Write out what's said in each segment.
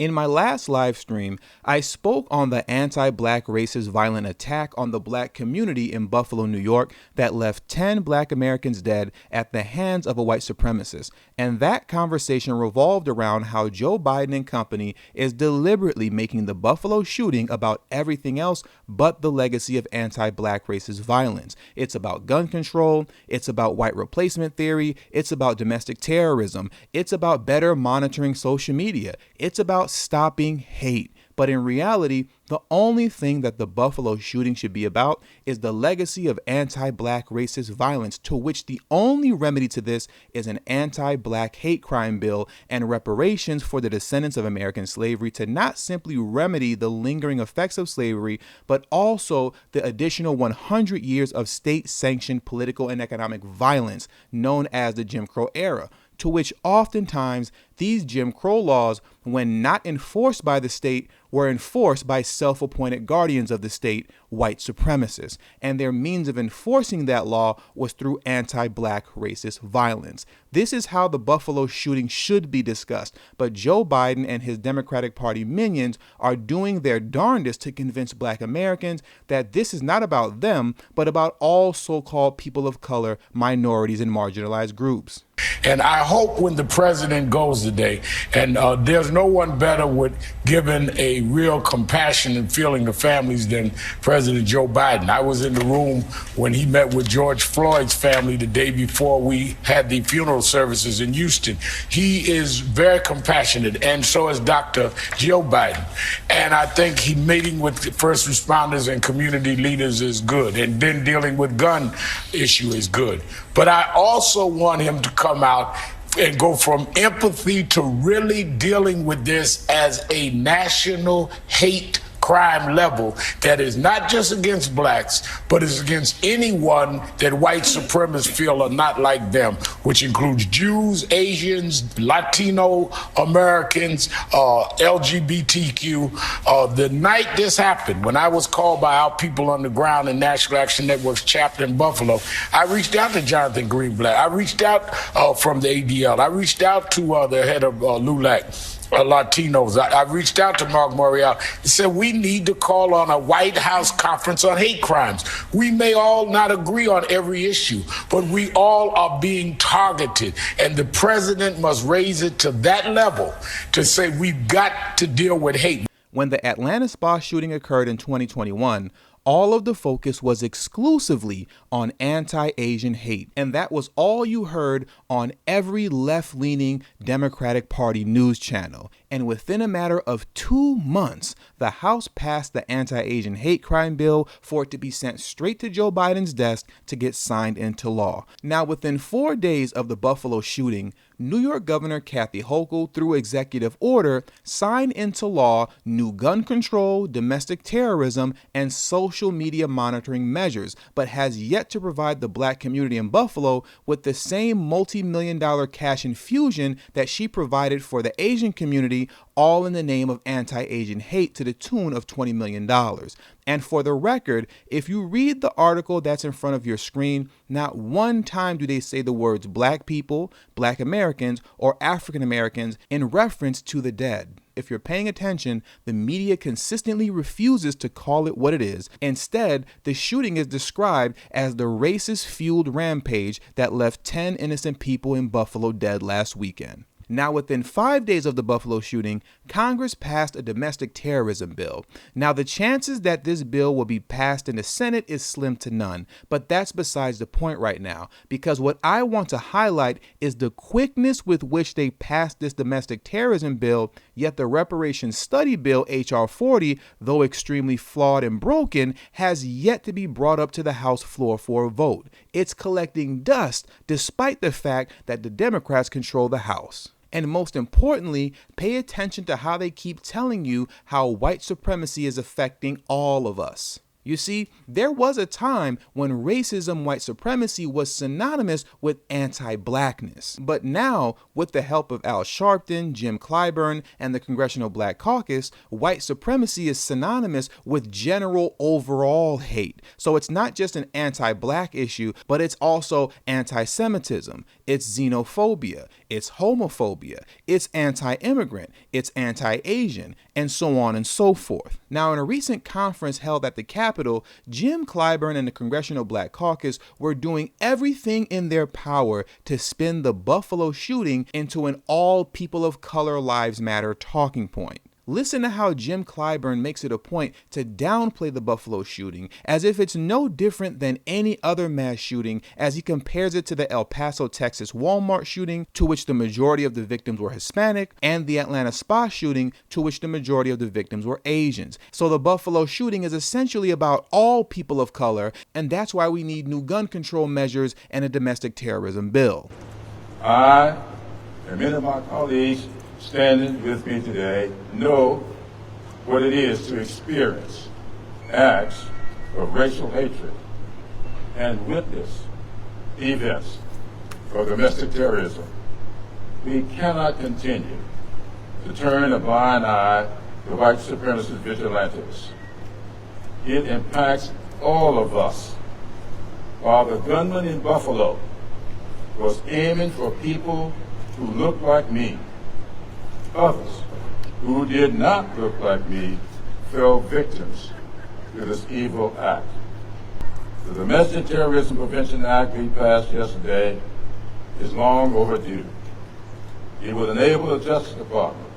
In my last live stream, I spoke on the anti-black racist violent attack on the black community in Buffalo, New York that left 10 black Americans dead at the hands of a white supremacist. And that conversation revolved around how Joe Biden and company is deliberately making the Buffalo shooting about everything else but the legacy of anti-black racist violence. It's about gun control, it's about white replacement theory, it's about domestic terrorism, it's about better monitoring social media, it's about stopping hate. But in reality, the only thing that the Buffalo shooting should be about is the legacy of anti-black racist violence, to which the only remedy to this is an anti-black hate crime bill and reparations for the descendants of American slavery, to not simply remedy the lingering effects of slavery, but also the additional 100 years of state-sanctioned political and economic violence known as the Jim Crow era, to which oftentimes these Jim Crow laws, when not enforced by the state, were enforced by self-appointed guardians of the state, white supremacists. And their means of enforcing that law was through anti-black racist violence. This is how the Buffalo shooting should be discussed. But Joe Biden and his Democratic Party minions are doing their darndest to convince black Americans that this is not about them, but about all so-called people of color, minorities, and marginalized groups. And I hope when the president goes today, and there's no one better with giving a real compassion and feeling to families than President Joe Biden. I was in the room when he met with George Floyd's family the day before we had the funeral services in Houston. He is very compassionate, and so is Dr. Joe Biden. And I think he meeting with first responders and community leaders is good, and then dealing with gun issue is good. But I also want him to come out and go from empathy to really dealing with this as a national hate crime level that is not just against blacks, but is against anyone that white supremacists feel are not like them, which includes Jews, Asians, Latino Americans, LGBTQ. The night this happened, when I was called by our people on the ground in National Action Network's chapter in Buffalo, I reached out to Jonathan Greenblatt. I reached out from the ADL. I reached out to the head of LULAC. Latinos. I reached out to Mark Morial and said, we need to call on a White House conference on hate crimes. We may all not agree on every issue, but we all are being targeted. And the president must raise it to that level to say we've got to deal with hate. When the Atlanta spa shooting occurred in 2021, all of the focus was exclusively on anti-Asian hate. And that was all you heard on every left-leaning Democratic Party news channel. And within a matter of 2 months, the House passed the anti-Asian hate crime bill for it to be sent straight to Joe Biden's desk to get signed into law. Now, within 4 days of the Buffalo shooting, New York Governor Kathy Hochul, through executive order, signed into law new gun control, domestic terrorism, and social media monitoring measures, but has yet to provide the black community in Buffalo with the same multi-million-dollar cash infusion that she provided for the Asian community, all in the name of anti-Asian hate to the tune of $20 million. And for the record, if you read the article that's in front of your screen, not one time do they say the words black people, black Americans, or African Americans in reference to the dead. If you're paying attention, the media consistently refuses to call it what it is. Instead, the shooting is described as the racist-fueled rampage that left 10 innocent people in Buffalo dead last weekend. Now, within 5 days of the Buffalo shooting, Congress passed a domestic terrorism bill. Now, the chances that this bill will be passed in the Senate is slim to none, but that's besides the point right now, because what I want to highlight is the quickness with which they passed this domestic terrorism bill, yet the reparations study bill, H.R. 40, though extremely flawed and broken, has yet to be brought up to the House floor for a vote. It's collecting dust, despite the fact that the Democrats control the House. And most importantly, pay attention to how they keep telling you how white supremacy is affecting all of us. You see, there was a time when racism, white supremacy was synonymous with anti-blackness. But now, with the help of Al Sharpton, Jim Clyburn, and the Congressional Black Caucus, white supremacy is synonymous with general overall hate. So it's not just an anti-black issue, but it's also anti-Semitism, it's xenophobia, it's homophobia, it's anti-immigrant, it's anti-Asian, and so on and so forth. Now, in a recent conference held at the Capitol, Jim Clyburn and the Congressional Black Caucus were doing everything in their power to spin the Buffalo shooting into an all people of color lives matter talking point. Listen to how Jim Clyburn makes it a point to downplay the Buffalo shooting as if it's no different than any other mass shooting, as he compares it to the El Paso, Texas Walmart shooting, to which the majority of the victims were Hispanic, and the Atlanta spa shooting, to which the majority of the victims were Asians. So the Buffalo shooting is essentially about all people of color, and that's why we need new gun control measures and a domestic terrorism bill. I and many of my colleagues standing with me today know what it is to experience acts of racial hatred and witness events of domestic terrorism. We cannot continue to turn a blind eye to white supremacist vigilantes. It impacts all of us. While the gunman in Buffalo was aiming for people who looked like me, others who did not look like me fell victims to this evil act. The Domestic Terrorism Prevention Act we passed yesterday is long overdue. It will enable the Justice Department,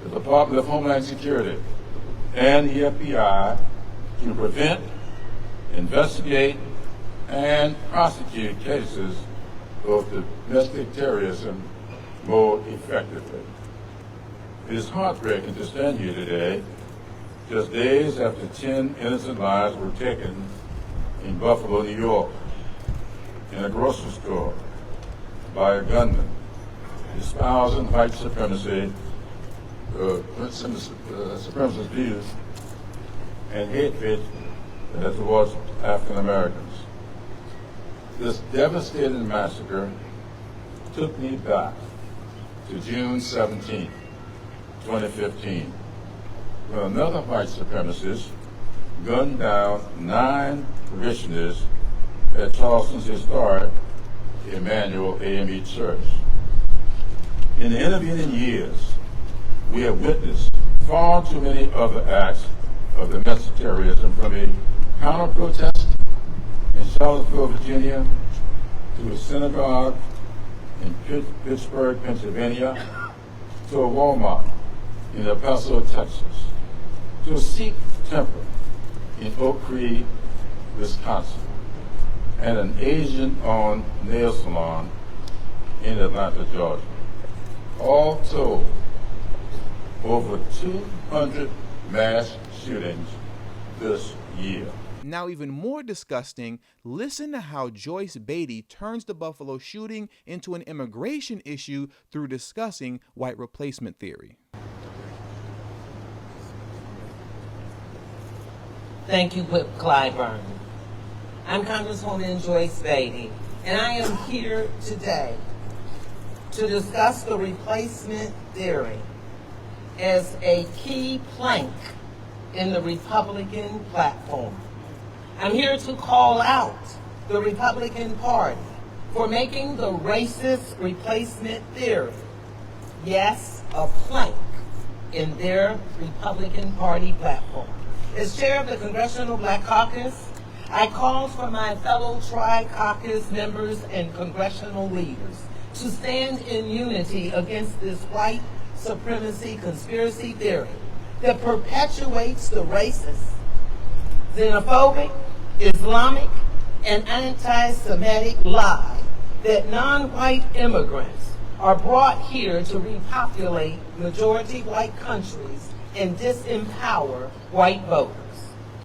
the Department of Homeland Security, and the FBI to prevent, investigate, and prosecute cases of domestic terrorism more effectively. It is heartbreaking to stand here today, just days after 10 innocent lives were taken in Buffalo, New York, in a grocery store by a gunman espousing white supremacy, supremacist views, and hatred towards African Americans. This devastating massacre took me back to June 17, 2015, when another white supremacist gunned down 9 parishioners at Charleston's historic Emmanuel AME Church. In the intervening years, we have witnessed far too many other acts of domestic terrorism, from a counter-protest in Charlottesville, Virginia, to a synagogue in Pittsburgh, Pennsylvania, to a Walmart in El Paso, Texas, to a Sikh temple in Oak Creek, Wisconsin, and an Asian-owned nail salon in Atlanta, Georgia. All told, over 200 mass shootings this year. Now, even more disgusting, listen to how Joyce Beatty turns the Buffalo shooting into an immigration issue through discussing white replacement theory. Thank you, Whip Clyburn. I'm Congresswoman Joyce Beatty, and I am here today to discuss the replacement theory as a key plank in the Republican platform. I'm here to call out the Republican Party for making the racist replacement theory, yes, a plank in their Republican Party platform. As chair of the Congressional Black Caucus, I called for my fellow Tri-Caucus members and congressional leaders to stand in unity against this white supremacy conspiracy theory that perpetuates the racist, xenophobic, Islamic, and anti-Semitic lie that non-white immigrants are brought here to repopulate majority white countries and disempower white voters.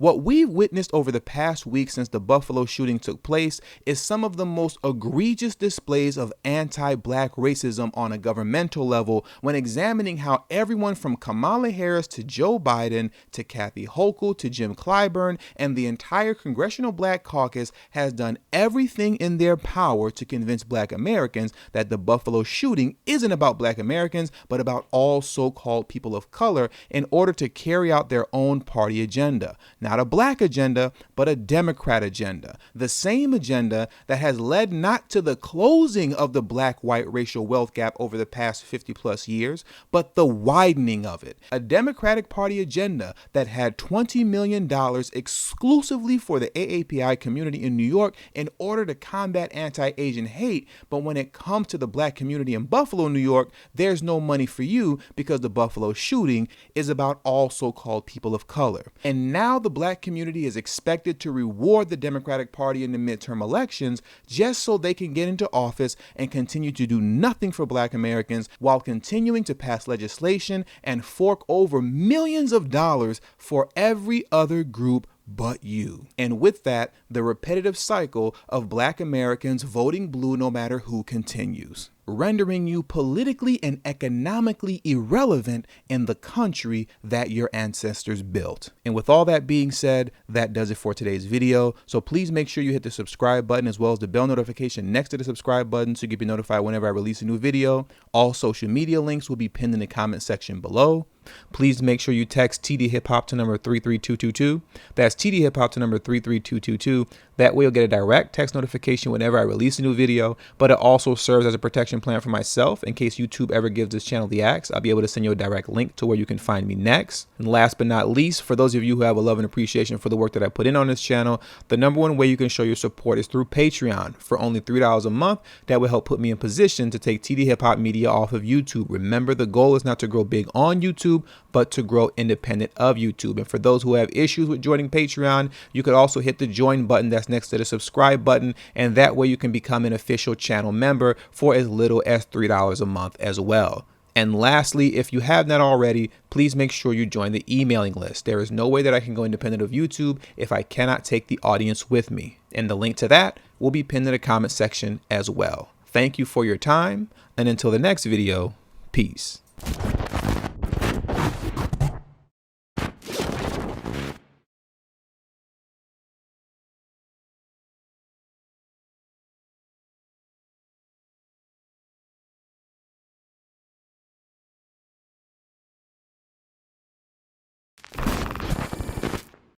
What we've witnessed over the past week since the Buffalo shooting took place is some of the most egregious displays of anti-black racism on a governmental level when examining how everyone from Kamala Harris to Joe Biden to Kathy Hochul to Jim Clyburn and the entire Congressional Black Caucus has done everything in their power to convince black Americans that the Buffalo shooting isn't about black Americans, but about all so-called people of color in order to carry out their own party agenda. Not a black agenda, but a Democrat agenda. The same agenda that has led not to the closing of the black-white racial wealth gap over the past 50 plus years, but the widening of it. A Democratic Party agenda that had $20 million exclusively for the AAPI community in New York in order to combat anti-Asian hate, but when it comes to the black community in Buffalo, New York, there's no money for you because the Buffalo shooting is about all so-called people of color. And now the black community is expected to reward the Democratic Party in the midterm elections just so they can get into office and continue to do nothing for black Americans while continuing to pass legislation and fork over millions of dollars for every other group but you. And with that, the repetitive cycle of black Americans voting blue no matter who continues, rendering you politically and economically irrelevant in the country that your ancestors built. And with all that being said, that does it for today's video. So please make sure you hit the subscribe button as well as the bell notification next to the subscribe button so you can be notified whenever I release a new video. All social media links will be pinned in the comment section below. Please make sure you text tdhiphop to number 33222. That's tdhiphop to number 33222. That way you'll get a direct text notification whenever I release a new video, but it also serves as a protection plan for myself in case YouTube ever gives this channel the axe. I'll be able to send you a direct link to where you can find me next. And last but not least, for those of you who have a love and appreciation for the work that I put in on this channel, the number one way you can show your support is through Patreon for only $3 a month. That will help put me in position to take TD Hip Hop Media off of YouTube. Remember, the goal is not to grow big on YouTube, but to grow independent of YouTube. And for those who have issues with joining Patreon, you could also hit the join button that's next to the subscribe button, and that way you can become an official channel member for as little as $3 a month as well. And lastly, if you have not already, please make sure you join the emailing list. There is no way that I can go independent of YouTube if I cannot take the audience with me. And the link to that will be pinned in the comment section as well. Thank you for your time, and until the next video, peace.